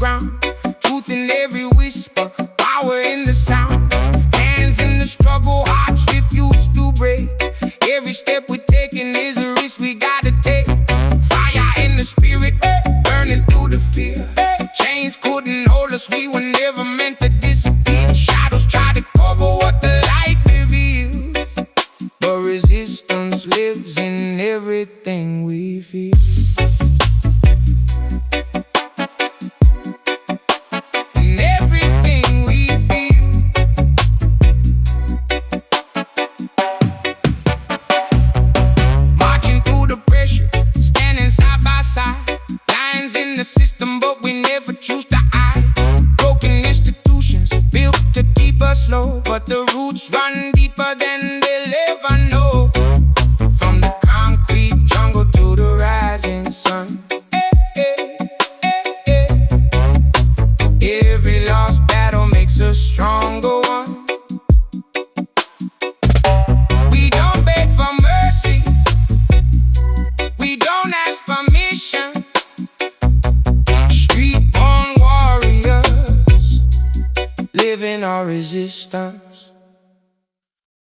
ground. Truth in every whisper, power in the sound. Hands in the struggle, hearts refuse to break. Every step we're taking is a risk we gotta take. Fire in the spirit, burning through the fear. Chains couldn't hold us, we were never meant to disappear. Shadows try to cover what the light reveals, but resistance lives in everything we feel. In everything we feel. Marching through the pressure, standing side by side. Lines in the system, but we never choose to hide. Broken institutions built to keep us low, but the roots run deeper than they'll ever know. From the concrete jungle to the rising sun. Every lost battle makes us stronger one. We don't beg for mercy, we don't ask permission. Street-born warriors, living our resistance.